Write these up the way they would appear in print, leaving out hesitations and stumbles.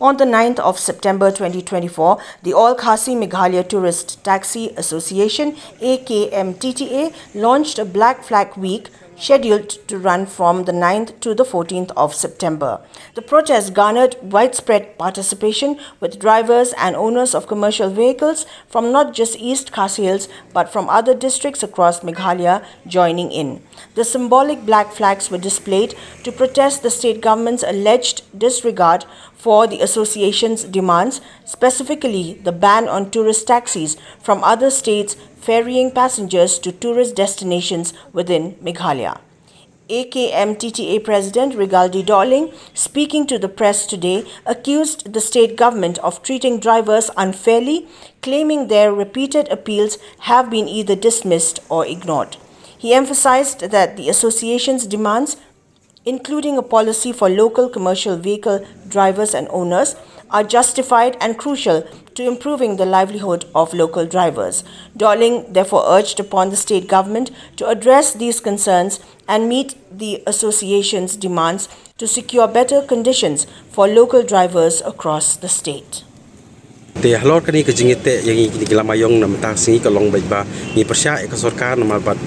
On the 9th of September 2024, the All Khasi Meghalaya Tourist Taxi Association AKMTTA launched a Black Flag Week scheduled to run from the 9th to the 14th of September. The protest garnered widespread participation with drivers and owners of commercial vehicles from not just East Khasi Hills but from other districts across Meghalaya joining in. The symbolic black flags were displayed to protest the state government's alleged disregard for the association's demands, specifically the ban on tourist taxis from other states ferrying passengers to tourist destinations within Meghalaya. AKMTTA President Rigaldi Dorling, speaking to the press today, accused the state government of treating drivers unfairly, claiming their repeated appeals have been either dismissed or ignored. He emphasized that the association's demands, including a policy for local commercial vehicle drivers and owners, are justified and crucial to improving the livelihood of local drivers. Dorling therefore urged upon the state government to address these concerns and meet the association's demands to secure better conditions for local drivers across the state. Te halor kani ke jingite yang ini kelamayong na mata singi ka long bai ba ni persya ka sarkar na malbat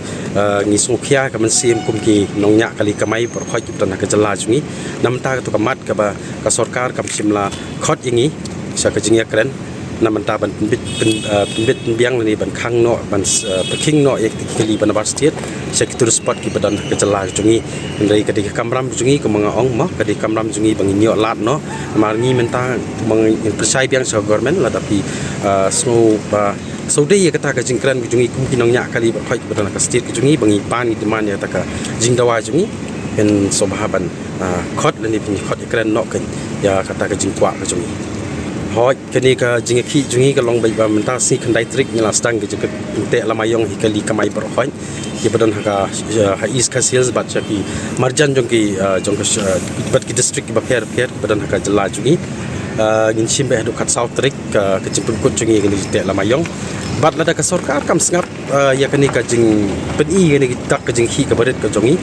ni sungkhia ka mensim kumki nongnya kali kamai por khoi kita na ka jala jungi namta ka to kamat ka ba ka sarkar kam simla khot ingi sa ka jingya kren na manta ban bit biang ni ban khang no ban peking no ek kali ban bar state sektor spot ki badan ka jala jungi ndai ka di kamram jungi ka mga ong mo ka di kamram jungi bang nyo lat no mar ni menta mang persai biang sa government la tapi snow ba Saudi ya kata ka jingkran jungi kumki nongnya kali ba khoi badan ka state jungi bangi pan ni demand ya ta ka jingdawa jungi en sobahaban khot la ni pin khot ikran no kan ya kata ka jingkwa ka jungi hoi kini ka jingki jungi ka long bai ba menta si khandai trik ni la stang ke jek te lamayong hikali kamai por khoi ki badan ha East Khasi Hills bat ki marjan jong ki bat ki district ba pher badan ha ka jala jungi ngin simbe hadu khat south trik ka jimpun kut jungi ni te lamayong bat lada ka sarkar kam sngap ya kini ka jing peni ni tak ka jing hi ka badet ka jongi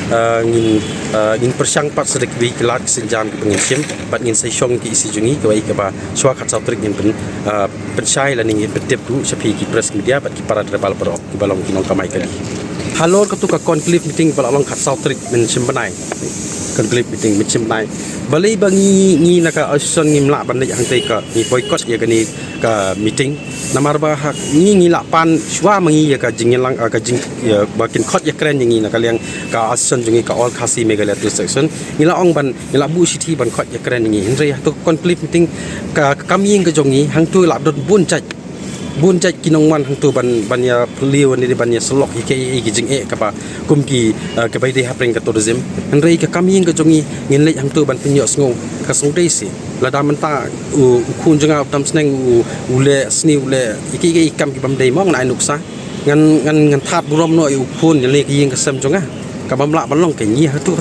ngin persyang pat sedek wi kelat senjam ke pengin sim bat ngin sai shong ki isi jungi ka bai ka ba swa khat south trik ngin pensyai la ngin betep du sapi ki press media bat ki para trebal pro ki balong ki nong kamai kali halor ka tu ka conclave meeting balong khat south trik men simbanai conclave meeting men simbanai balai bangi ni naka ason ngim la ban hang te ka ni boycott ya kani ka meeting namar ba hak ni la pan shwa mangi ya ka jinglang ka jing ya bakin khot ya kren ni naka liang ka ason jungi ka All Khasi Meghalaya section ni la ong ban ni la bu city ban khot ya kren ni henry tu conclave meeting ka kami ka jongi hang tu la dot bun jaj kinong man hang tu ban ya liu ni ban ya slok ki jing ka ba kum ki ka bai de hapring ka tourism henry ka kami ka jongi ngin le hang tu ban pinyo sngo ka song dei si la da menta u khun janga tam sneng u le sni u le iki kam ki bam dei mong na nuksa ngan that burom no u khun le ki ying ka sam jonga ka bamla balong ke ni hatu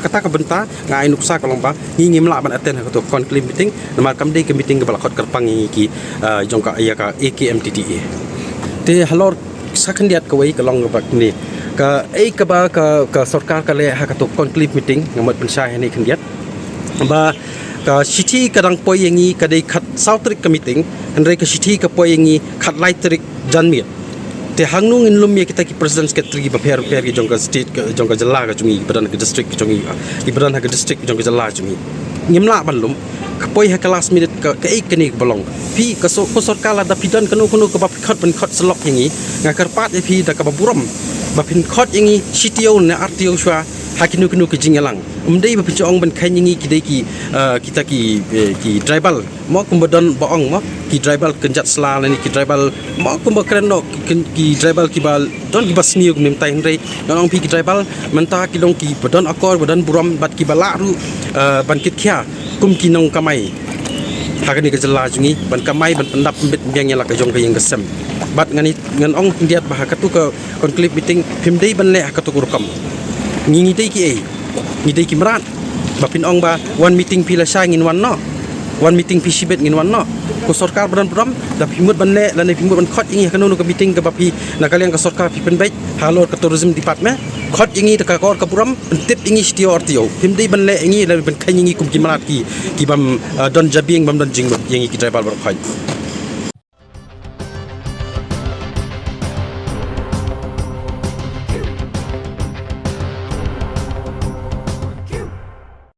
kata ka benta ngai nuksa ka lomba ni ngim la ban aten ka to conclave meeting nama kam dei ke meeting ka bala khot karpang ki jong ka ya ka AKMTTA te halor sakandiat ka wai ka long ba ni ka ka ba ka sarkar ka le ha ka to conclave meeting ngamat pensai ni kandiat ba ka city kadang poi yangi ka dei khat south trik ka meeting handrai ka city ka poi yangi khat light trik janmit te hangnung in lum ya kita ki president secretary ba pher ki jongka state jongka jala ka chungi badan ka district chungi ki badan ka district jongka jala chungi ngimla ban lum ka poi ha class minute ka ek kani balong pi ka so ko sarkar la da pidan kanu ka ba khat ban khat slok yangi nga karpat e pi da ka ba buram ba pin khat yangi CTO na RTO shwa hakinu ki jingalang umdei ba pichong ban khan yangi ki dei ki kita ki tribal mo kumbadon baong mo ki tribal kenjat sla ni ki tribal mo kumbakren no ki tribal ki bal don ki basniu nim tai hendrei nong pi ki tribal menta ki dong ki badon akor badan buram bat ki bala ru ban kit khia kum ki nong kamai hakani ka jala jungi ban kamai ban pendap bit biang ya la ka jong ka yang kesem bat ngani ngan ong indiat bah ka tu ka conclave meeting pimdei ban le ka tu kurkam ngi dei ki merat bapin ong ba one meeting pila sha ngin wan no wan meeting pisibet ngin wan no ko sarkar badan program da pimut banne la ne pimut ban khot ingi kanu ko meeting ke bapi na kalian ke sarkar pipen baik halor ke tourism department khot ingi ta ka ka program tip ingi stio ortio pimdei banle ingi la ban khain ingi kum ki malat ki bam don jabing bam don jing ingi ki tribal bar khot